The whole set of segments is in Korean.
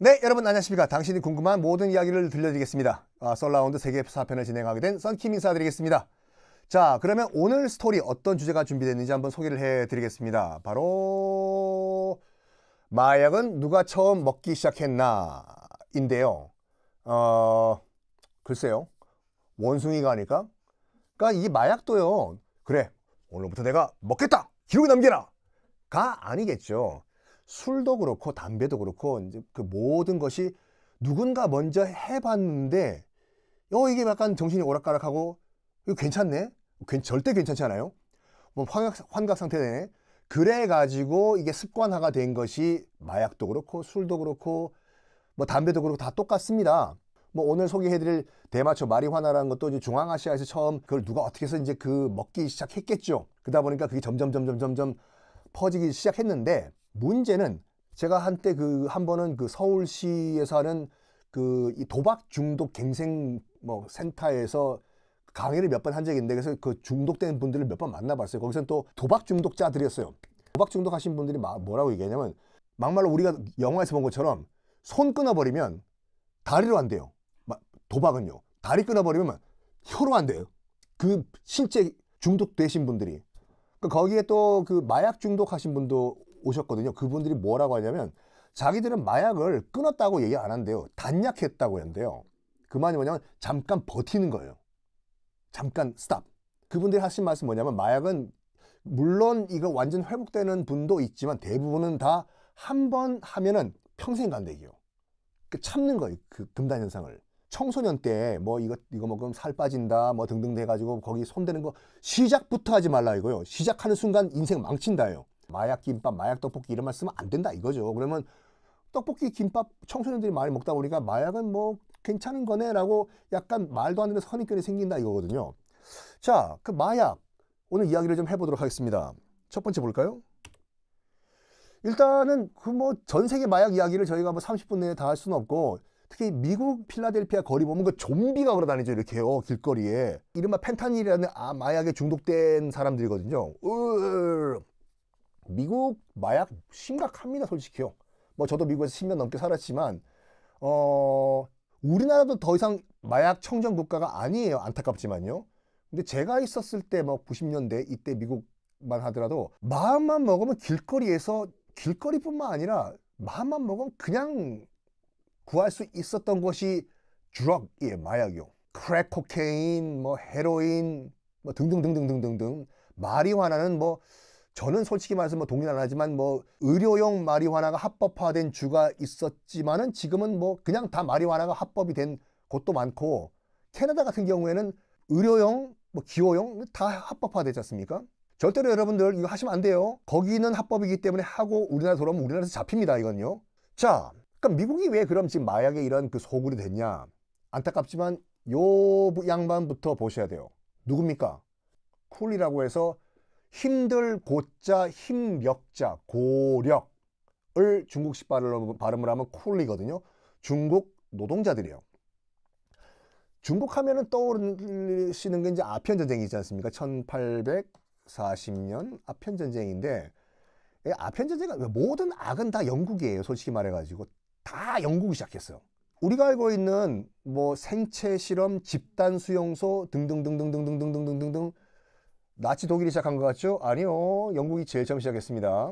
네, 여러분 안녕하십니까. 당신이 궁금한 모든 이야기를 들려드리겠습니다. 썰라운드 세계 4편을 진행하게 된 썬킴 인사드리겠습니다. 자, 그러면 오늘 스토리 어떤 주제가 준비됐는지 한번 소개를 해드리겠습니다. 바로 마약은 누가 처음 먹기 시작했나 인데요. 글쎄요, 원숭이가 아닐까? 그러니까 이 마약도요, 그래 오늘부터 내가 먹겠다, 기록에 남겨라 가 아니겠죠. 술도 그렇고 담배도 그렇고 이제 그 모든 것이 누군가 먼저 해봤는데 이게 약간 정신이 오락가락하고 이거 괜찮네? 절대 괜찮지 않아요? 뭐 환각 상태 되네? 그래가지고 이게 습관화가 된 것이 마약도 그렇고 술도 그렇고 뭐 담배도 그렇고 다 똑같습니다. 뭐 오늘 소개해드릴 대마초 마리화나라는 것도 이제 중앙아시아에서 처음 그걸 누가 어떻게 해서 이제 그 먹기 시작했겠죠. 그러다 보니까 그게 점점 퍼지기 시작했는데, 문제는 제가 한때 한 번은 그 서울시에서 하는 이 도박 중독 갱생 뭐 센터에서 강의를 몇 번 한 적이 있는데, 그래서 그 중독된 분들을 몇 번 만나봤어요. 거기서는 또 도박 중독자들이었어요. 도박 중독하신 분들이 뭐라고 얘기하냐면, 막말로 우리가 영화에서 본 것처럼 손 끊어버리면 다리로 안 돼요. 도박은요, 다리 끊어버리면 혀로 안 돼요. 그 실제 중독되신 분들이. 거기에 또 그 마약 중독하신 분도 오셨거든요. 그분들이 뭐라고 하냐면, 자기들은 마약을 끊었다고 얘기 안 한대요. 단약했다고 한대요. 그 말이 뭐냐면 잠깐 버티는 거예요. 잠깐 스탑. 그분들이 하신 말씀 뭐냐면, 마약은 물론 이거 완전 회복되는 분도 있지만 대부분은 다 한 번 하면은 평생 간대요. 참는 거예요. 그 금단 현상을. 청소년 때 뭐 이거 먹으면 살 빠진다 뭐 등등 돼가지고 거기 손대는 거 시작부터 하지 말라 이거요. 시작하는 순간 인생 망친다요. 마약 김밥, 마약 떡볶이 이런 말 쓰면 안 된다 이거죠. 그러면 떡볶이 김밥 청소년들이 많이 먹다 보니까 마약은 뭐 괜찮은 거네 라고 약간 말도 안 되는 선입견이 생긴다 이거거든요. 자, 그 마약 오늘 이야기를 좀 해보도록 하겠습니다. 첫 번째 볼까요? 일단은 그 뭐 전 세계 마약 이야기를 저희가 뭐 30분 내에 다 할 수는 없고, 특히 미국 필라델피아 거리 보면 그 좀비가 걸어다니죠. 이렇게요, 길거리에. 이른바 펜타닐이라는 마약에 중독된 사람들이거든요. 미국 마약 심각합니다, 솔직히요. 뭐 저도 미국에서 10년 넘게 살았지만 우리나라도 더 이상 마약 청정 국가가 아니에요, 안타깝지만요. 근데 제가 있었을 때 뭐 90년대 이때 미국만 하더라도 마음만 먹으면 길거리뿐만 아니라 마음만 먹으면 그냥 구할 수 있었던 것이 드럭이에요, 마약이요. 크랙 코케인, 뭐 헤로인, 뭐 등등등등등등등. 마리화나는 뭐 저는 솔직히 말해서 뭐 동의는 안 하지만 뭐 의료용 마리화나가 합법화된 주가 있었지만은 지금은 뭐 그냥 다 마리화나가 합법이 된 곳도 많고, 캐나다 같은 경우에는 의료용, 뭐 기호용 다 합법화되지 않습니까? 절대로 여러분들 이거 하시면 안 돼요. 거기는 합법이기 때문에 하고 우리나라 돌아오면 우리나라에서 잡힙니다, 이건요. 자, 그러니까 미국이 왜 그럼 지금 마약에 이런 그 소굴이 됐냐? 안타깝지만 요 양반부터 보셔야 돼요. 누굽니까? 쿨이라고 해서 힘들 고자 힘멱자 고력을 중국식 발음을 하면 쿨이거든요. 중국 노동자들이에요. 중국 하면은 떠오르시는 게 이제 아편전쟁이지 않습니까? 1840년 아편전쟁인데, 아편전쟁은 모든 악은 다 영국이에요. 솔직히 말해가지고 다 영국이 시작했어요. 우리가 알고 있는 뭐 생체 실험, 집단 수용소 등등등등등등등등등등 나치 독일이 시작한 것 같죠? 아니요, 영국이 제일 처음 시작했습니다.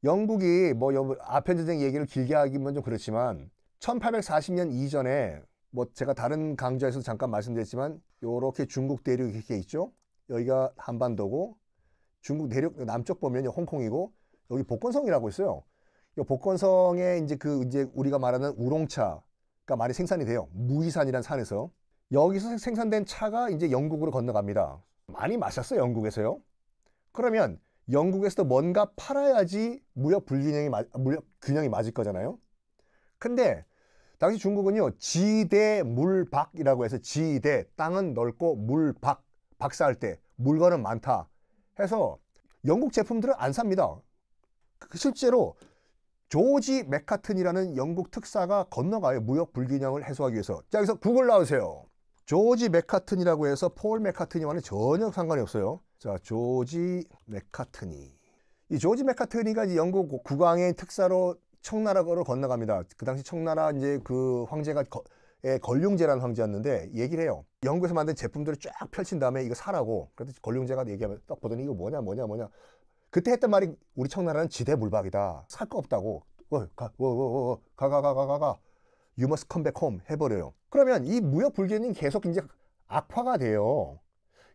영국이 뭐 아편전쟁 얘기를 길게 하기는 좀 그렇지만 1840년 이전에 뭐 제가 다른 강좌에서도 잠깐 말씀드렸지만 요렇게 중국 대륙 이렇게 있죠? 여기가 한반도고, 중국 대륙 남쪽 보면 홍콩이고, 여기 복건성이라고 있어요. 이 복건성에 이제 우리가 말하는 우롱차가 많이 생산이 돼요. 무이산이라는 산에서. 여기서 생산된 차가 이제 영국으로 건너갑니다. 많이 마셨어요, 영국에서요. 그러면 영국에서도 뭔가 팔아야지 무역 균형이 맞을 거잖아요. 근데 당시 중국은요, 지대 물박이라고 해서, 지대 땅은 넓고 물박, 박사할 때 물건은 많다 해서 영국 제품들은 안 삽니다. 실제로 조지 맥카튼이라는 영국 특사가 건너가요, 무역 불균형을 해소하기 위해서. 자, 여기서 구글 나오세요. 조지 맥카튼이라고 해서 폴 맥카트니와는 전혀 상관이 없어요. 자, 조지 맥카트니. 이 조지 맥카트니가 이제 영국 국왕의 특사로 청나라로 건너갑니다. 그 당시 청나라 이제 그 황제가 걸륭제라는 황제였는데 얘기를 해요. 영국에서 만든 제품들을 쫙 펼친 다음에 이거 사라고. 그래서 걸륭제가 얘기하면 딱 보더니 이거 뭐냐. 그때 했던 말이 우리 청나라는 지대물박이다. 살 거 없다고. 가. You must come back home 해버려요. 그러면 이 무역 불균이 계속 이제 악화가 돼요.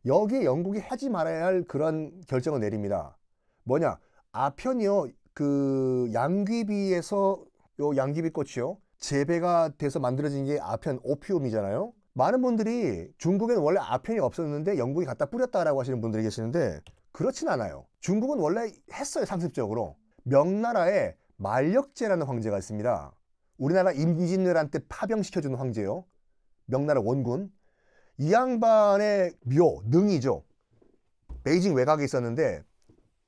여기에 영국이 하지 말아야 할 그런 결정을 내립니다. 뭐냐? 아편이요. 그 양귀비에서 요 양귀비꽃이요. 재배가 돼서 만들어진 게 아편 오피움이잖아요. 많은 분들이 중국에는 원래 아편이 없었는데 영국이 갖다 뿌렸다라고 하시는 분들이 계시는데 그렇진 않아요. 중국은 원래 했어요. 상습적으로. 명나라에 만력제라는 황제가 있습니다. 우리나라 임진왜란 때 파병시켜준 황제요. 명나라 원군. 이 양반의 묘, 능이죠. 베이징 외곽에 있었는데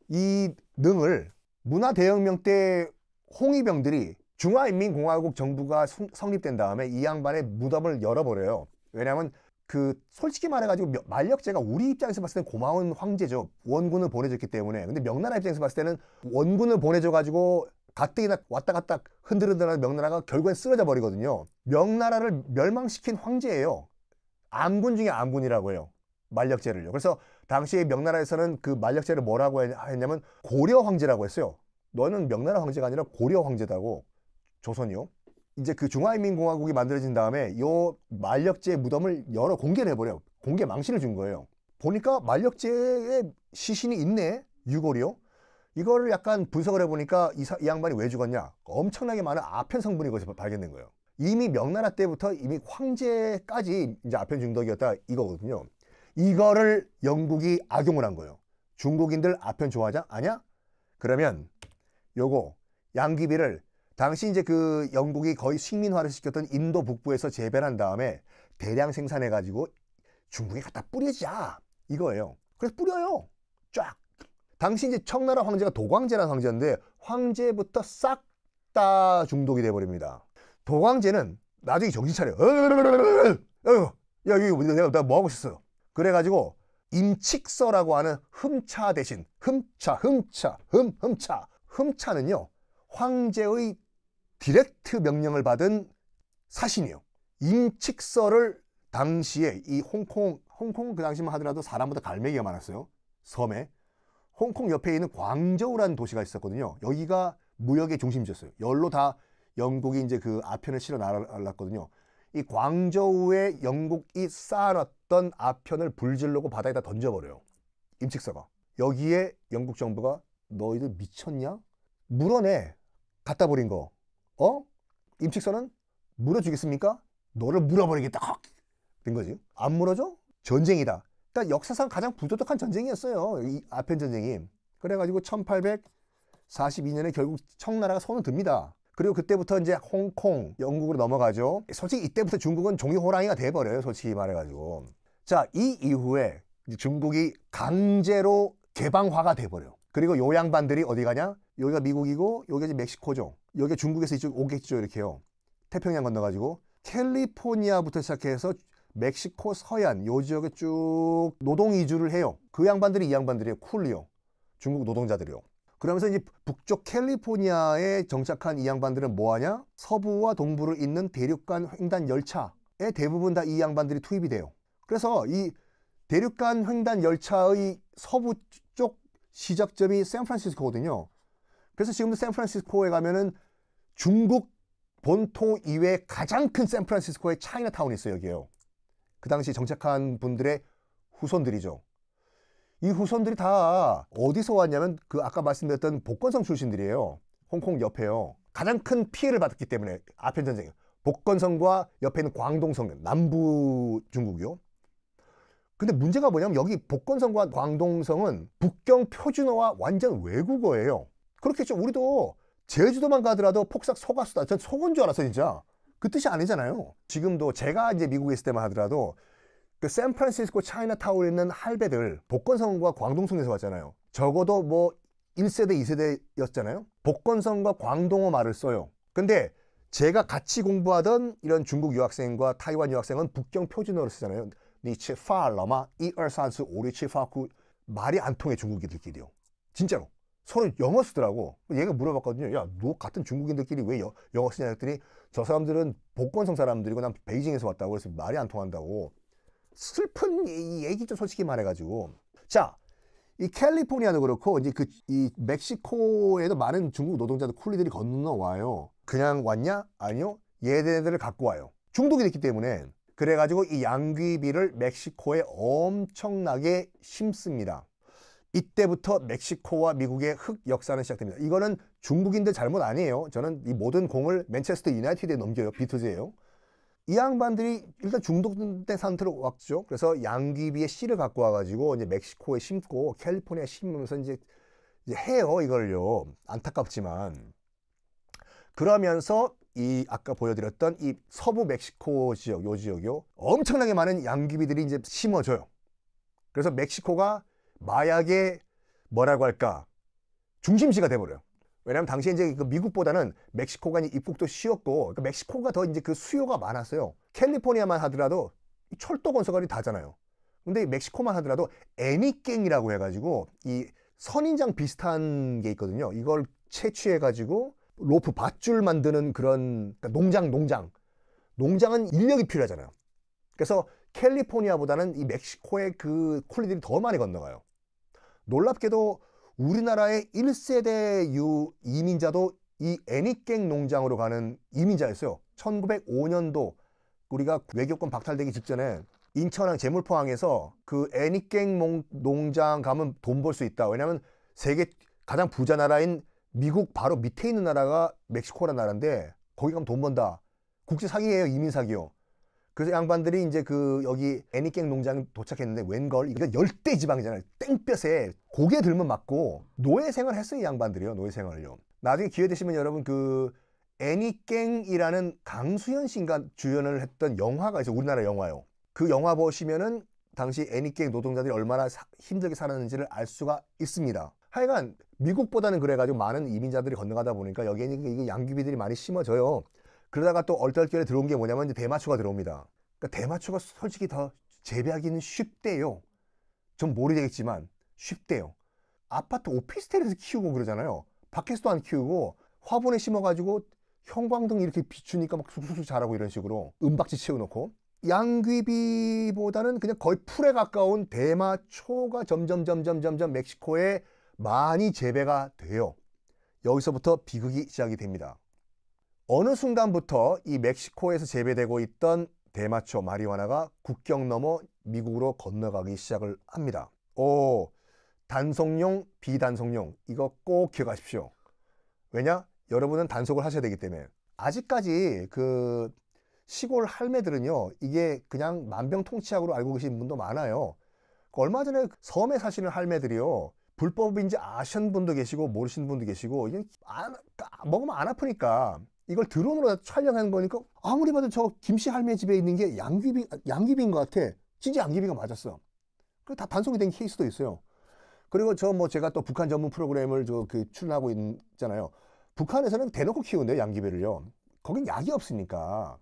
이 능을 문화대혁명 때 홍위병들이 중화인민공화국 정부가 성립된 다음에 이 양반의 무덤을 열어버려요. 왜냐하면 그 솔직히 말해가지고 만력제가 우리 입장에서 봤을 땐 고마운 황제죠. 원군을 보내줬기 때문에. 근데 명나라 입장에서 봤을 때는 원군을 보내줘가지고 가뜩이나 왔다 갔다 흔들흔들하는 명나라가 결국엔 쓰러져 버리거든요. 명나라를 멸망시킨 황제예요. 암군 중에 암군이라고 해요. 만력제를요. 그래서 당시에 명나라에서는 그 만력제를 뭐라고 했냐면 고려 황제라고 했어요. 너는 명나라 황제가 아니라 고려 황제다고. 조선이요. 이제 그 중화인민공화국이 만들어진 다음에 요 만력제의 무덤을 열어 공개를 해버려요. 공개 망신을 준 거예요. 보니까 만력제의 시신이 있네. 유골이요. 이거를 약간 분석을 해보니까 이 양반이 왜 죽었냐. 엄청나게 많은 아편 성분이 거기서 발견된 거예요. 이미 명나라 때부터 이미 황제까지 이제 아편 중독이었다 이거거든요. 이거를 영국이 악용을 한 거예요. 중국인들 아편 좋아하자? 아냐? 그러면 요거 양귀비를 당시 이제 그 영국이 거의 식민화를 시켰던 인도 북부에서 재배한 다음에 대량 생산해가지고 중국에 갖다 뿌리자 이거예요. 그래서 뿌려요. 쫙. 당시 이제 청나라 황제가 도광제라는 황제인데 황제부터 싹 다 중독이 돼버립니다. 도광제는 나중에 정신 차려. 야, 이거 내가 뭐 하고 있었어? 그래가지고 임칙서라고 하는 흠차 대신 흠차는요 황제의 디렉트 명령을 받은 사신이에요. 임칙서를 당시에 이 홍콩 그 당시만 하더라도 사람보다 갈매기가 많았어요. 섬에. 홍콩 옆에 있는 광저우라는 도시가 있었거든요. 여기가 무역의 중심지였어요. 여기로 다 영국이 이제 그 아편을 실어 날랐거든요. 이 광저우에 영국이 쌓아놨던 아편을 불질르고 바다에다 던져버려요. 임칙서가. 여기에 영국 정부가 너희들 미쳤냐? 물어내. 갖다 버린 거. 임칙서는 물어주겠습니까? 너를 물어버리겠다. 된 거지. 안 물어줘? 전쟁이다. 그러니까 역사상 가장 부도덕한 전쟁이었어요. 이 아편 전쟁이. 그래가지고 1842년에 결국 청나라가 손을 듭니다. 그리고 그때부터 이제 홍콩, 영국으로 넘어가죠. 솔직히 이때부터 중국은 종이 호랑이가 돼버려요. 솔직히 말해가지고. 자, 이 이후에 중국이 강제로 개방화가 돼버려요. 그리고 요 양반들이 어디 가냐? 여기가 미국이고 여기가 이제 멕시코죠. 여기가 중국에서 이쪽 오겠죠. 이렇게요. 태평양 건너가지고 캘리포니아부터 시작해서 멕시코 서해안 요 지역에 쭉 노동 이주를 해요. 그 양반들이 이 양반들이에요. 쿨리요. 중국 노동자들이요. 그러면서 이제 북쪽 캘리포니아에 정착한 이 양반들은 뭐하냐? 서부와 동부를 잇는 대륙간 횡단 열차에 대부분 다 이 양반들이 투입이 돼요. 그래서 이 대륙간 횡단 열차의 서부 쪽 시작점이 샌프란시스코거든요. 그래서 지금도 샌프란시스코에 가면은 중국 본토 이외에 가장 큰 샌프란시스코의 차이나타운이 있어요. 여기에요. 그 당시 정착한 분들의 후손들이죠. 이 후손들이 다 어디서 왔냐면 그 아까 말씀드렸던 복건성 출신들이에요. 홍콩 옆에요. 가장 큰 피해를 받았기 때문에 아편 전쟁. 복건성과 옆에 있는 광동성, 남부 중국이요. 근데 문제가 뭐냐면 여기 복건성과 광동성은 북경 표준어와 완전 외국어예요. 그렇겠죠. 우리도 제주도만 가더라도 폭삭 속았수다. 전 속은 줄 알았어 진짜. 그 뜻이 아니잖아요. 지금도 제가 이제 미국에 있을 때만 하더라도 그 샌프란시스코 차이나타운에 있는 할배들 복건성과 광동성에서 왔잖아요. 적어도 뭐 1세대, 2세대였잖아요. 복건성과 광동어 말을 써요. 근데 제가 같이 공부하던 이런 중국 유학생과 타이완 유학생은 북경 표준어를 쓰잖아요. 니치 파러마 1, 2, 3, 4, 5, 6, 7, 8, 9 말이 안 통해 중국인들끼리요. 진짜로. 서로 영어 쓰더라고. 얘가 물어봤거든요. 야, 너 같은 중국인들끼리 왜 영어 쓰냐 했더니 저 사람들은 복건성 사람들이고 난 베이징에서 왔다고 그래서 말이 안 통한다고. 슬픈 얘기죠, 솔직히 말해가지고. 자, 이 캘리포니아도 그렇고 이제 이 멕시코에도 많은 중국 노동자들 쿨리들이 건너와요. 그냥 왔냐? 아니요. 얘네들을 갖고 와요. 중독이 됐기 때문에. 그래가지고 이 양귀비를 멕시코에 엄청나게 심습니다. 이때부터 멕시코와 미국의 흑 역사는 시작됩니다. 이거는 중국인들 잘못 아니에요. 저는 이 모든 공을 맨체스터 유나이티드에 넘겨요. 비틀즈예요. 이 양반들이 일단 중독된 상태로 왔죠. 그래서 양귀비의 씨를 갖고 와가지고 이제 멕시코에 심고 캘리포니아에 심으면서 이제 해요. 이걸요. 안타깝지만. 그러면서 이 아까 보여드렸던 이 서부 멕시코 지역, 요 지역이요. 엄청나게 많은 양귀비들이 이제 심어져요. 그래서 멕시코가 마약의 뭐라고 할까 중심지가 돼버려요. 왜냐하면 당시에 이제 그 미국보다는 멕시코가 이제 입국도 쉬웠고 그러니까 멕시코가 더 이제 그 수요가 많았어요. 캘리포니아만 하더라도 철도 건설이 다잖아요. 근데 멕시코만 하더라도 애니깽이라고 해가지고 이 선인장 비슷한 게 있거든요. 이걸 채취해가지고 로프 밧줄 만드는 그런 그러니까 농장은 인력이 필요하잖아요. 그래서 캘리포니아보다는 이 멕시코의 그 콜리들이 더 많이 건너가요. 놀랍게도 우리나라의 1세대 이민자도 이 애니깽 농장으로 가는 이민자였어요. 1905년도 우리가 외교권 박탈되기 직전에 인천항 제물포항에서 그 애니깽 농장 가면 돈 벌 수 있다. 왜냐하면 세계 가장 부자 나라인 미국 바로 밑에 있는 나라가 멕시코라는 나라인데 거기 가면 돈 번다. 국제 사기예요. 이민 사기요. 그래서 양반들이 이제 그 여기 애니깽 농장 도착했는데 웬걸 이거 열대 지방이잖아요. 땡볕에 고개 들면 맞고 노예 생활 했어요. 이 양반들이요. 노예 생활을요. 나중에 기회 되시면 여러분 그 애니깽이라는 강수현 씨가 주연을 했던 영화가 있어요. 우리나라 영화요. 그 영화 보시면은 당시 애니깽 노동자들이 얼마나 힘들게 살았는지를 알 수가 있습니다. 하여간 미국보다는 그래가지고 많은 이민자들이 건너가다 보니까 여기에는 이게 양귀비들이 많이 심어져요. 그러다가 또 얼떨결에 들어온 게 뭐냐면 이제 대마초가 들어옵니다. 그러니까 대마초가 솔직히 더 재배하기는 쉽대요. 전 모르겠지만 쉽대요. 아파트 오피스텔에서 키우고 그러잖아요. 밖에서도 안 키우고 화분에 심어가지고 형광등 이렇게 비추니까 막 쑥쑥쑥 자라고 이런 식으로 은박지 채워놓고 양귀비보다는 그냥 거의 풀에 가까운 대마초가 점점 멕시코에 많이 재배가 돼요. 여기서부터 비극이 시작이 됩니다. 어느 순간부터 이 멕시코에서 재배되고 있던 대마초 마리화나가 국경 넘어 미국으로 건너가기 시작을 합니다. 단속용, 비단속용 이거 꼭 기억하십시오. 왜냐? 여러분은 단속을 하셔야 되기 때문에. 아직까지 그 시골 할매들은요 이게 그냥 만병통치약으로 알고 계신 분도 많아요. 얼마 전에 섬에 사시는 할매들이요 불법인지 아시는 분도 계시고 모르시는 분도 계시고 이게 먹으면 안 아프니까 이걸 드론으로 촬영하는 거니까 아무리 봐도 저 김씨 할매 집에 있는 게 양귀비인 것 같아. 진짜 양귀비가 맞았어. 그리고 다 단속이 된 케이스도 있어요. 그리고 제가 또 북한 전문 프로그램을 출연하고 있잖아요. 북한에서는 대놓고 키우는데요, 양귀비를요. 거긴 약이 없으니까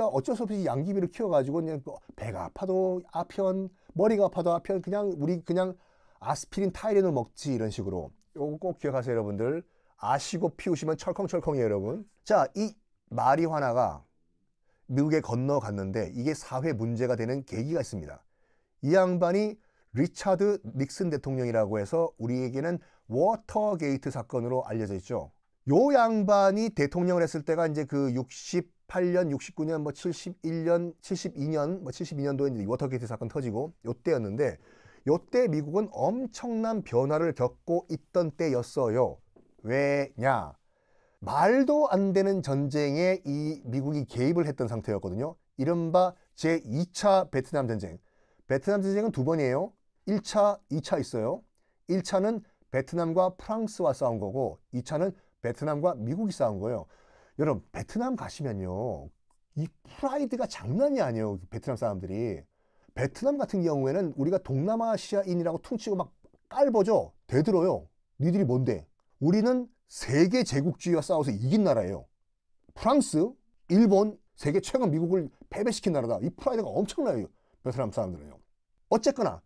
어쩔 수 없이 양귀비를 키워가지고 그냥 배가 아파도 아편, 머리가 아파도 아편, 우리 그냥 아스피린 타이레놀 먹지 이런 식으로. 요거 꼭 기억하세요, 여러분들. 아시고 피우시면 철컹철컹이에요, 여러분. 자, 이 마리화나가 미국에 건너갔는데 이게 사회 문제가 되는 계기가 있습니다. 이 양반이 리차드 닉슨 대통령이라고 해서 우리에게는 워터게이트 사건으로 알려져 있죠. 요 양반이 대통령을 했을 때가 이제 그 68년, 69년, 71년, 72년, 72년도에 이제 워터게이트 사건 터지고 요때였는데 요때 미국은 엄청난 변화를 겪고 있던 때였어요. 왜냐? 말도 안 되는 전쟁에 이 미국이 개입을 했던 상태였거든요. 이른바 제2차 베트남 전쟁. 베트남 전쟁은 두 번이에요. 1차, 2차 있어요. 1차는 베트남과 프랑스와 싸운 거고 2차는 베트남과 미국이 싸운 거예요. 여러분 베트남 가시면요. 이 프라이드가 장난이 아니에요. 베트남 사람들이. 베트남 같은 경우에는 우리가 동남아시아인이라고 퉁치고 막 깔보죠. 대들어요. 니들이 뭔데? 우리는 세계 제국주의와 싸워서 이긴 나라예요. 프랑스, 일본, 세계 최강 미국을 패배시킨 나라다. 이 프라이드가 엄청나요. 베트남 사람들은요. 어쨌거나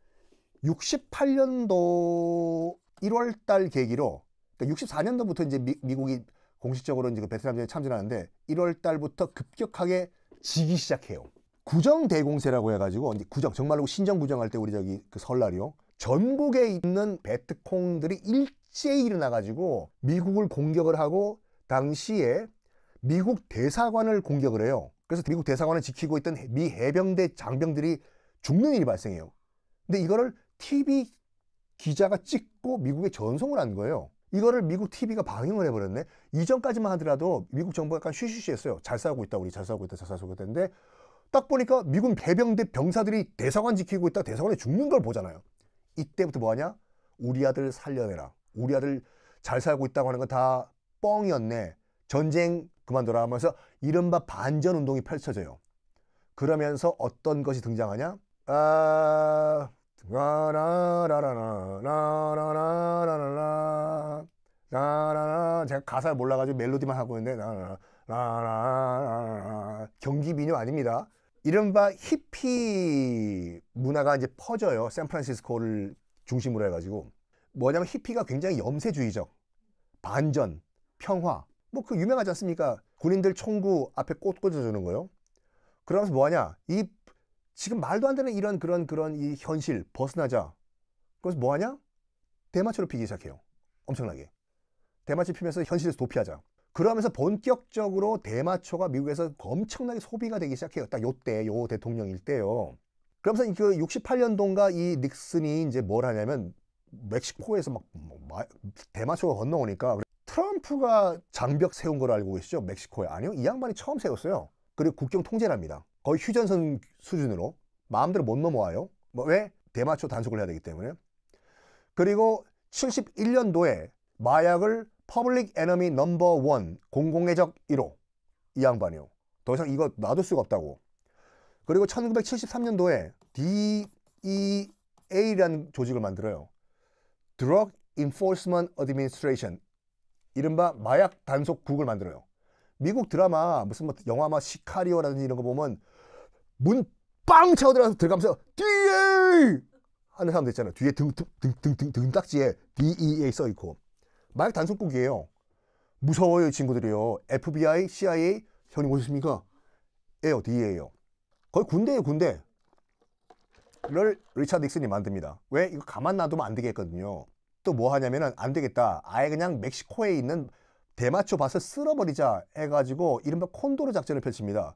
68년도 1월 달 계기로, 그러니까 64년도부터 이제 미국이 공식적으로 이제 그 베트남전에 참전하는데 1월 달부터 급격하게 지기 시작해요. 구정대공세라고 해가지고, 이제 구정, 정말로 신정 구정할 때 우리 저기 그 설날이요. 전국에 있는 베트콩들이 일제히 일어나가지고 미국을 공격을 하고, 당시에 미국 대사관을 공격을 해요. 그래서 미국 대사관을 지키고 있던 미 해병대 장병들이 죽는 일이 발생해요. 근데 이거를 TV 기자가 찍고 미국에 전송을 한 거예요. 이거를 미국 TV가 방영을 해버렸네. 이전까지만 하더라도 미국 정부가 약간 쉬쉬쉬했어요. 잘 싸우고 있다, 우리 잘 싸우고 있다, 잘 싸우고 있다는데, 딱 보니까 미국 해병대 병사들이 대사관 지키고 있다, 대사관에 죽는 걸 보잖아요. 이때부터 뭐하냐? 우리 아들 살려내라, 우리 아들 잘 살고 있다고 하는 건 다 뻥이었네, 전쟁 그만둬라 하면서 이른바 반전운동이 펼쳐져요. 그러면서 어떤 것이 등장하냐? 제가 가사를 몰라가지고 멜로디만 하고 있는데, 경기민요 아닙니다. 이른바 히피 문화가 이제 퍼져요. 샌프란시스코를 중심으로 해가지고. 뭐냐면 히피가 굉장히 염세주의적, 반전, 평화, 뭐 그 유명하지 않습니까? 군인들 총구 앞에 꽃 꽂아주는 거요. 그러면서 뭐하냐? 이 지금 말도 안 되는 이런 그런 이 현실 벗어나자. 그래서 뭐하냐? 대마초를 피기 시작해요. 엄청나게. 대마초 피면서 현실에서 도피하자. 그러면서 본격적으로 대마초가 미국에서 엄청나게 소비가 되기 시작해요. 딱 요때, 요 대통령일 때요. 그러면서 그 68년도인가 이 닉슨이 이제 뭘 하냐면, 멕시코에서 막 대마초가 건너오니까, 트럼프가 장벽 세운 걸 알고 계시죠? 멕시코에. 아니요, 이 양반이 처음 세웠어요. 그리고 국경 통제를 합니다. 거의 휴전선 수준으로. 마음대로 못 넘어와요. 뭐 왜? 대마초 단속을 해야 되기 때문에. 그리고 71년도에 마약을 퍼블릭 에너미 넘버 1, 공공의 적 1호, 이 양반이요. 더 이상 이거 놔둘 수가 없다고. 그리고 1973년도에 DEA라는 조직을 만들어요. Drug Enforcement Administration, 이른바 마약 단속국을 만들어요. 미국 드라마, 무슨 뭐 영화 막 시카리오라든지 이런 거 보면 문 빵 차고 들어가면서 DEA 하는 사람들 있잖아요. 뒤에 등딱지에 DEA 써 있고. 마약 단속국이에요. 무서워요, 친구들이요. FBI, CIA, 형님 오셨습니까? 에요, DEA요. 거의 군대예요, 군대. 를 리차드 닉슨이 만듭니다. 왜? 이거 가만 놔두면 안 되겠거든요. 또 뭐 하냐면은, 안 되겠다, 아예 그냥 멕시코에 있는 대마초 밭을 쓸어버리자 해가지고 이른바 콘도르 작전을 펼칩니다.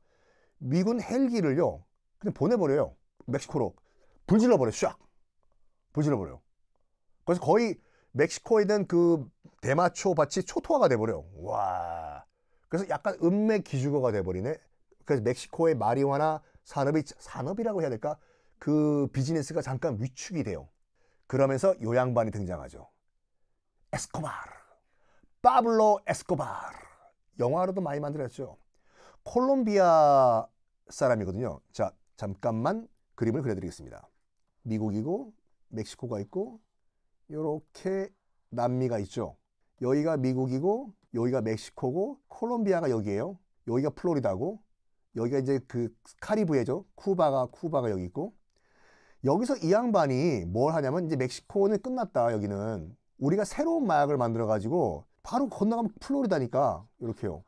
미군 헬기를요 그냥 보내버려요. 멕시코로 불질러버려요. 샥 불질러버려요. 그래서 거의 멕시코에 있는 그 대마초 밭이 초토화가 돼버려요. 와. 그래서 약간 음메 기주거가 돼버리네. 그래서 멕시코의 마리화나 산업이라고 해야 될까? 그 비즈니스가 잠깐 위축이 돼요. 그러면서 요 양반이 등장하죠. 에스코바르, 파블로 에스코바르. 영화로도 많이 만들었죠. 콜롬비아 사람이거든요. 자, 잠깐만 그림을 그려드리겠습니다. 미국이고 멕시코가 있고 요렇게 남미가 있죠. 여기가 미국이고 여기가 멕시코고 콜롬비아가 여기에요. 여기가 플로리다고, 여기가 이제 그 카리브해죠. 쿠바가 여기 있고, 여기서 이 양반이 뭘 하냐면, 이제 멕시코는 끝났다, 여기는 우리가 새로운 마약을 만들어 가지고 바로 건너가면 플로리다니까 이렇게요.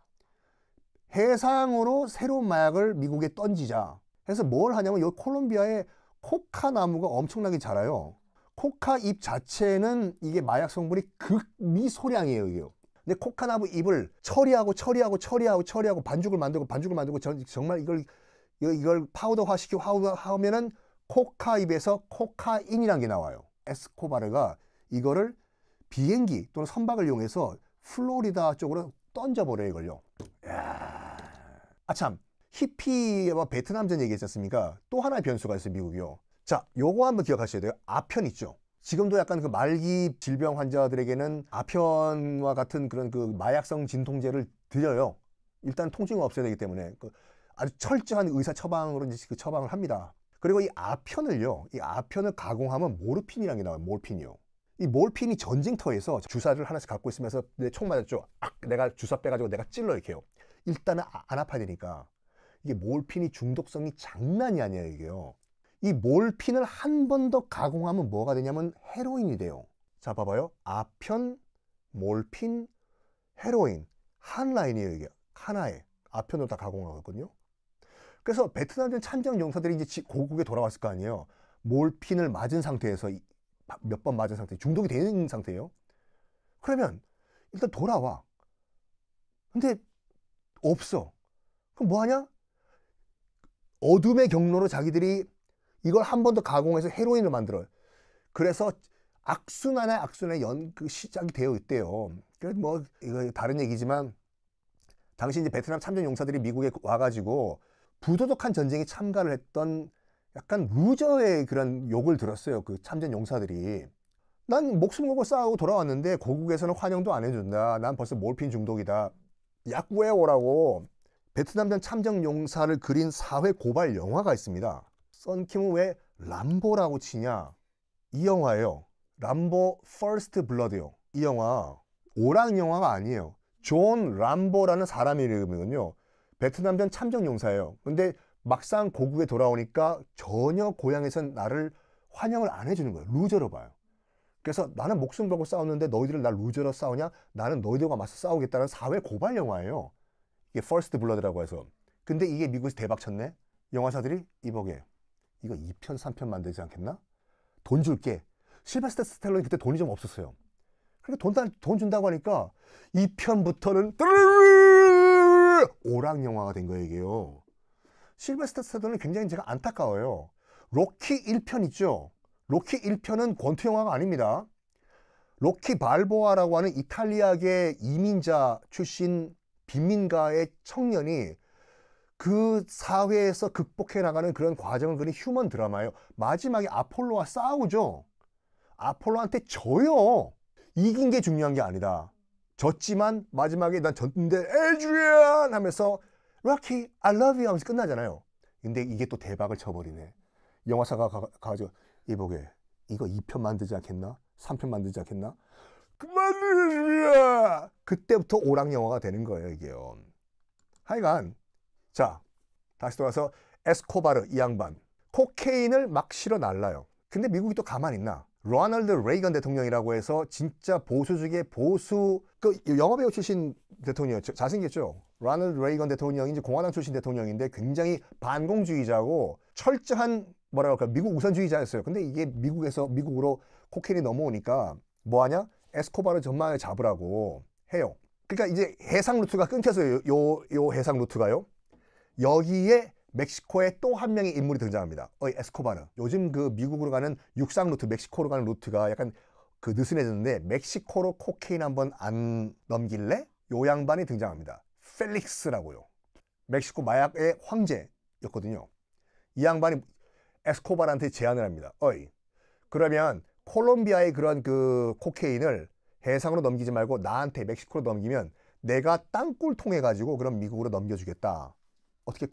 해상으로 새로운 마약을 미국에 던지자 해서 뭘 하냐면, 이 콜롬비아에 코카 나무가 엄청나게 자라요. 코카 잎 자체는 이게 마약 성분이 극미소량이에요, 이게요. 근데 코카 나무 잎을 처리하고 반죽을 만들고 정말 이걸 파우더화 시키고 하면은 코카 잎에서 코카인이라는 게 나와요. 에스코바르가 이거를 비행기 또는 선박을 이용해서 플로리다 쪽으로 던져버려요, 이걸요. 아참, 히피와 베트남전 얘기했지 않습니까? 또 하나의 변수가 있어요, 미국이요. 자, 요거 한번 기억하셔야 돼요. 아편 있죠. 지금도 약간 그 말기 질병 환자들에게는 아편과 같은 그런 그 마약성 진통제를 드려요. 일단 통증이 없어야 되기 때문에 아주 철저한 의사 처방으로 이제 그 처방을 합니다. 그리고 이 아편을 가공하면 모르핀이라는 게 나와요. 몰핀이요. 이 몰핀이 전쟁터에서 주사를 하나씩 갖고 있으면서 내 총 맞았죠. 내가 주사 빼가지고 내가 찔러 이렇게요. 일단은 안 아파야 되니까. 이게 몰핀이 중독성이 장난이 아니에요, 이게요. 이 몰핀을 한 번 더 가공하면 뭐가 되냐면 헤로인이 돼요. 자, 봐봐요. 아편, 몰핀, 헤로인. 한 라인이에요, 이게. 하나에. 아편으로 다 가공하거든요. 그래서 베트남전 참전 용사들이 이제 고국에 돌아왔을 거 아니에요. 몰핀을 맞은 상태에서 몇 번 맞은 상태, 중독이 되는 상태예요. 그러면 일단 돌아와. 근데 없어. 그럼 뭐 하냐? 어둠의 경로로 자기들이 이걸 한 번 더 가공해서 헤로인을 만들어요. 그래서 악순환의 그 시작이 되어 있대요. 그래서 뭐 이거 다른 얘기지만 당시 이제 베트남 참전 용사들이 미국에 와가지고 부도덕한 전쟁에 참가를 했던 약간 루저의 그런 욕을 들었어요. 그 참전 용사들이. 난 목숨 걸고 싸우고 돌아왔는데 고국에서는 환영도 안 해준다. 난 벌써 몰핀 중독이다. 약 구해오라고. 베트남전 참전 용사를 그린 사회 고발 영화가 있습니다. 썬킴은 왜 람보라고 치냐? 이 영화예요. 람보 퍼스트 블러드요. 이 영화 오락 영화가 아니에요. 존 람보라는 사람 이름이거든요. 베트남전 참전 용사예요. 근데 막상 고국에 돌아오니까 전혀 고향에선 나를 환영을 안 해주는 거예요. 루저로 봐요. 그래서 나는 목숨 걸고 싸웠는데 너희들은 날 루저로 싸우냐? 나는 너희들과 맞서 싸우겠다는 사회 고발 영화예요. 이게 퍼스트 블러드라고 해서. 근데 이게 미국에서 대박 쳤네? 영화사들이 이보게 이거 2편, 3편 만들지 않겠나? 돈 줄게. 실베스터 스텔론이 그때 돈이 좀 없었어요. 그러니까 돈 준다고 하니까 2편부터는 오락 영화가 된 거예요, 이게요. 실베스터 스텔론은 굉장히 제가 안타까워요. 로키 1편 있죠? 로키 1편은 권투 영화가 아닙니다. 로키 발보아라고 하는 이탈리아계 이민자 출신 빈민가의 청년이 그 사회에서 극복해 나가는 그런 과정을 그린 휴먼 드라마예요. 마지막에 아폴로와 싸우죠. 아폴로한테 져요. 이긴 게 중요한 게 아니다. 졌지만 마지막에 난 졌는데 에드리안 하면서 로키 I love you 하면서 끝나잖아요. 근데 이게 또 대박을 쳐버리네. 영화사가 가지고 이보게 이거 2편 만들지 않겠나? 3편 만들지 않겠나? 그만두라. 그때부터 오락 영화가 되는 거예요, 이게요. 하여간 자, 다시 돌아서 에스코바르 이 양반 코케인을 막 실어 날라요. 근데 미국이 또 가만히 있나? 로널드 레이건 대통령이라고 해서 진짜 보수 중에 보수 그 영화배우 출신 대통령이었죠. 잘생겼죠. 로널드 레이건 대통령이 이제 공화당 출신 대통령인데 굉장히 반공주의자고 철저한 뭐라고 할까 미국 우선주의자였어요. 근데 이게 미국으로 코케인이 넘어오니까 뭐하냐? 에스코바르 전망을 잡으라고 해요. 그러니까 이제 해상 루트가 끊겨서요. 요 해상 루트가요. 여기에 멕시코에 또 한 명의 인물이 등장합니다. 에스코바르. 요즘 그 미국으로 가는 육상 루트, 멕시코로 가는 루트가 약간 그 느슨해졌는데 멕시코로 코케인 한번 안 넘길래? 요 양반이 등장합니다. 펠릭스라고요. 멕시코 마약의 황제였거든요. 이 양반이 에스코바르한테 제안을 합니다. 그러면 콜롬비아의 그런 그 코케인을 해상으로 넘기지 말고 나한테 멕시코로 넘기면 내가 땅굴 통해 가지고 그럼 미국으로 넘겨주겠다. 어떻게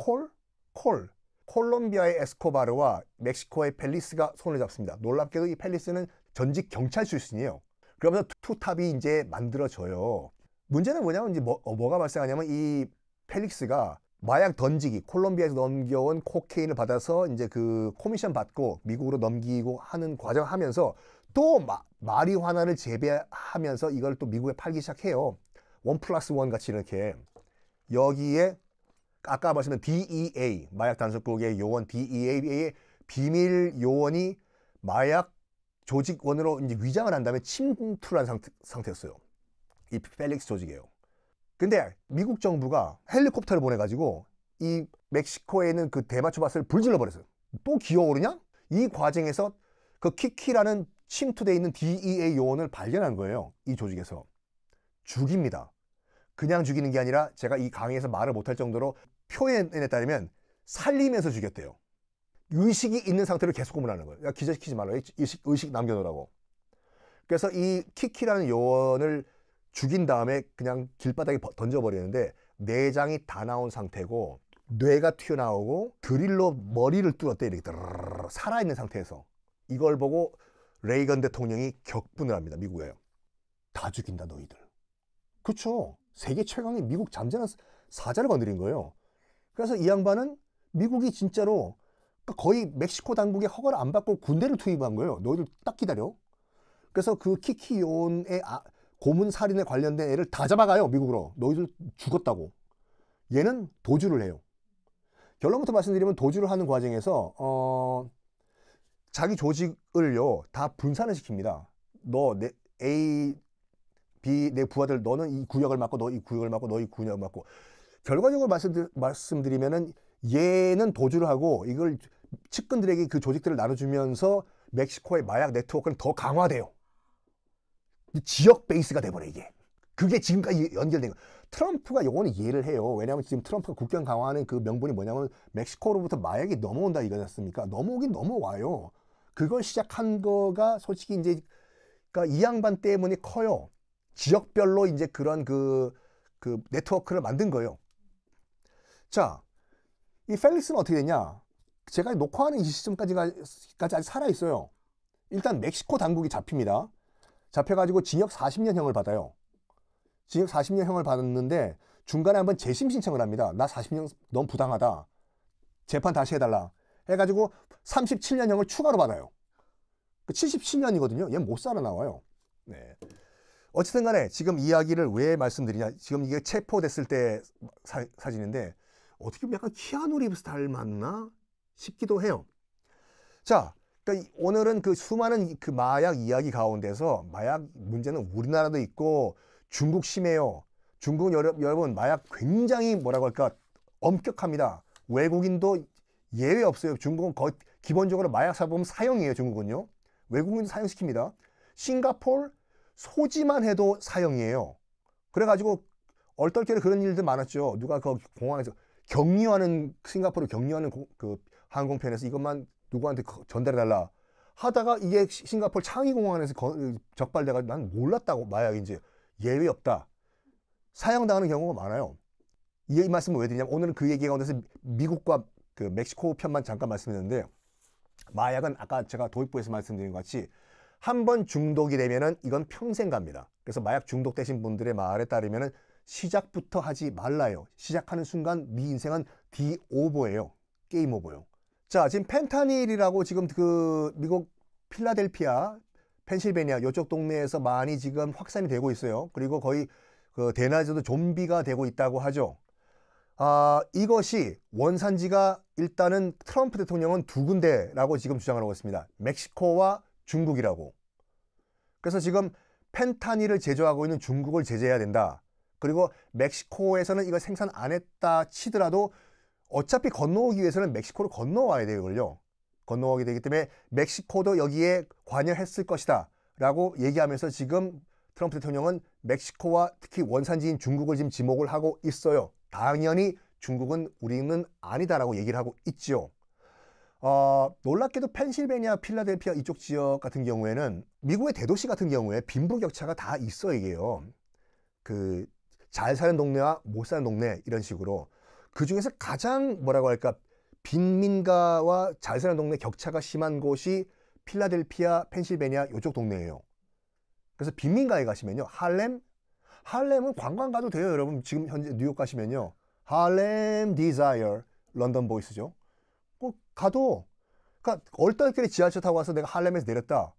콜롬비아의 에스코바르와 멕시코의 펠리스가 손을 잡습니다. 놀랍게도 이 펠리스는 전직 경찰 출신이에요. 그러면서 투탑이 이제 만들어져요. 문제는 뭐냐면 이제 뭐가 발생하냐면 이 펠릭스가 마약 던지기, 콜롬비아에서 넘겨온 코케인을 받아서 이제 그 코미션 받고 미국으로 넘기고 하는 과정을 하면서 또 마리화나를 재배하면서 이걸 또 미국에 팔기 시작해요. 1+1 같이 이렇게. 여기에 아까 말씀드린 DEA, 마약 단속국의 요원 DEA의 비밀 요원이 마약 조직원으로 이제 위장을 한 다음에 침투한 상태였어요. 이 펠릭스 조직이에요. 근데 미국 정부가 헬리콥터를 보내가지고 이 멕시코에 있는 그 대마초밭을 불질러 버렸어요. 또 기어오르냐? 이 과정에서 그 키키라는 침투되어 있는 DEA 요원을 발견한 거예요. 이 조직에서. 죽입니다. 그냥 죽이는 게 아니라 제가 이 강의에서 말을 못할 정도로 표현에 따르면 살리면서 죽였대요. 의식이 있는 상태로 계속 고문하는 거예요. 야, 기절시키지 말라. 의식 남겨놓으라고. 그래서 이 키키라는 요원을 죽인 다음에 그냥 길바닥에 던져버리는데 내장이 다 나온 상태고 뇌가 튀어나오고 드릴로 머리를 뚫었대. 이렇게 살아있는 상태에서. 이걸 보고 레이건 대통령이 격분을 합니다. 미국에. 다 죽인다 너희들. 그렇죠. 세계 최강의 미국 잠재는 사자를 건드린 거예요. 그래서 이 양반은 미국이 진짜로 거의 멕시코 당국의 허가를 안 받고 군대를 투입한 거예요. 너희들 딱 기다려. 그래서 그 키키온의 고문 살인에 관련된 애를 다 잡아가요. 미국으로. 너희들 죽었다고. 얘는 도주를 해요. 결론부터 말씀드리면 도주를 하는 과정에서 자기 조직을요 다 분산을 시킵니다. 너 내 A, B 내 부하들 너는 이 구역을 맡고 너 이 구역을 맡고 너 이 구역을 맡고 결과적으로 말씀드리면은 얘는 도주를 하고 이걸 측근들에게 그 조직들을 나눠주면서 멕시코의 마약 네트워크는 더 강화돼요. 지역 베이스가 돼버려 이게. 그게 지금까지 연결된 거. 트럼프가 요거는 이해를 해요. 왜냐하면 지금 트럼프가 국경 강화하는 그 명분이 뭐냐면 멕시코로부터 마약이 넘어온다 이거였습니까? 넘어오긴 넘어와요. 그걸 시작한 거가 솔직히 이제 그러니까 이 양반 때문에 커요. 지역별로 이제 그런 그 네트워크를 만든 거예요. 자, 이 펠릭스는 어떻게 되냐? 제가 녹화하는 이 시점까지 아직 살아 있어요. 일단 멕시코 당국이 잡힙니다. 잡혀가지고 징역 40년형을 받아요. 징역 40년형을 받았는데 중간에 한번 재심 신청을 합니다. 나 40년 너무 부당하다. 재판 다시 해달라. 해가지고 37년형을 추가로 받아요. 77년이거든요. 얘는 못 살아나와요. 네. 어쨌든 간에 지금 이야기를 왜 말씀드리냐. 지금 이게 체포됐을 때 사진인데 어떻게 보면 약간 키아누 리브스 닮았나 싶기도 해요. 자, 그러니까 오늘은 그 수많은 그 마약 이야기 가운데서 마약 문제는 우리나라도 있고 중국 심해요. 중국은 여러분 마약 굉장히 뭐라고 할까 엄격합니다. 외국인도 예외 없어요. 중국은 거의 기본적으로 마약 사범 사형이에요. 중국은요. 외국인도 사형시킵니다. 싱가포르 소지만 해도 사형이에요. 그래가지고 얼떨결에 그런 일들 많았죠. 누가 그 공항에서 격리하는 싱가포르 격리하는 그 항공편에서 이것만 누구한테 전달해달라 하다가 이게 싱가포르 창의공항에서 적발돼가지고 난 몰랐다고 마약인지 예외 없다. 사형당하는 경우가 많아요. 이 말씀을 왜 드리냐면 오늘은 그 얘기 가운데서 미국과 그 멕시코 편만 잠깐 말씀드렸는데 마약은 아까 제가 도입부에서 말씀드린 것 같이 한 번 중독이 되면은 이건 평생 갑니다. 그래서 마약 중독되신 분들의 말에 따르면은 시작부터 하지 말라요. 시작하는 순간 네 인생은 디오버예요. 게임 오버예요. 자, 지금 펜타닐이라고 지금 그 미국 필라델피아, 펜실베니아 이쪽 동네에서 많이 지금 확산이 되고 있어요. 그리고 거의 그 대낮에도 좀비가 되고 있다고 하죠. 이것이 원산지가 일단은 트럼프 대통령은 두 군데라고 지금 주장을 하고 있습니다. 멕시코와 중국이라고. 그래서 지금 펜타닐을 제조하고 있는 중국을 제재해야 된다. 그리고 멕시코에서는 이걸 생산 안 했다 치더라도 어차피 건너오기 위해서는 멕시코를 건너와야 되거든요. 건너오게 되기 때문에 멕시코도 여기에 관여했을 것이다 라고 얘기하면서 지금 트럼프 대통령은 멕시코와 특히 원산지인 중국을 지금 지목을 하고 있어요. 당연히 중국은 우리는 아니다라고 얘기를 하고 있죠. 놀랍게도 펜실베니아, 필라델피아 이쪽 지역 같은 경우에는 미국의 대도시 같은 경우에 빈부격차가 다 있어 이게요. 그 잘 사는 동네와 못 사는 동네 이런 식으로 그 중에서 가장 뭐라고 할까 빈민가와 잘 사는 동네 격차가 심한 곳이 필라델피아, 펜실베니아 이쪽 동네예요. 그래서 빈민가에 가시면요 할렘은 관광 가도 돼요. 여러분 지금 현재 뉴욕 가시면요 할렘 디자이어 런던 보이스죠. 꼭 가도 그러니까 얼떨결에 지하철 타고 와서 내가 할렘에서 내렸다.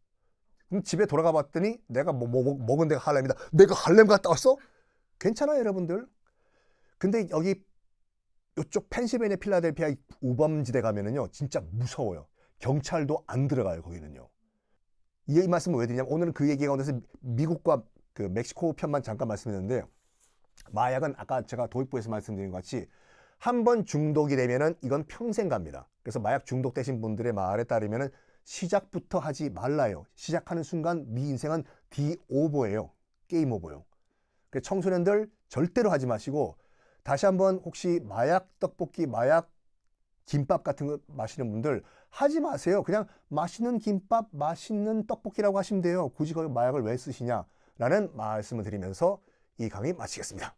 그럼 집에 돌아가 봤더니 내가 먹은 데가 할렘이다. 내가 할렘 갔다 왔어? 괜찮아요 여러분들. 근데 여기 이쪽 펜실베니아 필라델피아 우범지대 가면은요 진짜 무서워요. 경찰도 안 들어가요 거기는요. 이 말씀을 왜 드리냐면 오늘은 그 얘기 가운데서 미국과 그 멕시코 편만 잠깐 말씀드렸는데 마약은 아까 제가 도입부에서 말씀드린 것 같이 한 번 중독이 되면은 이건 평생 갑니다. 그래서 마약 중독되신 분들의 말에 따르면은 시작부터 하지 말라요. 시작하는 순간 네 인생은 디오버예요. 게임 오버예요. 그래서 청소년들 절대로 하지 마시고 다시 한번 혹시 마약 떡볶이, 마약 김밥 같은 거 마시는 분들 하지 마세요. 그냥 맛있는 김밥, 맛있는 떡볶이라고 하시면 돼요. 굳이 거기 마약을 왜 쓰시냐? 라는 말씀을 드리면서 이 강의 마치겠습니다.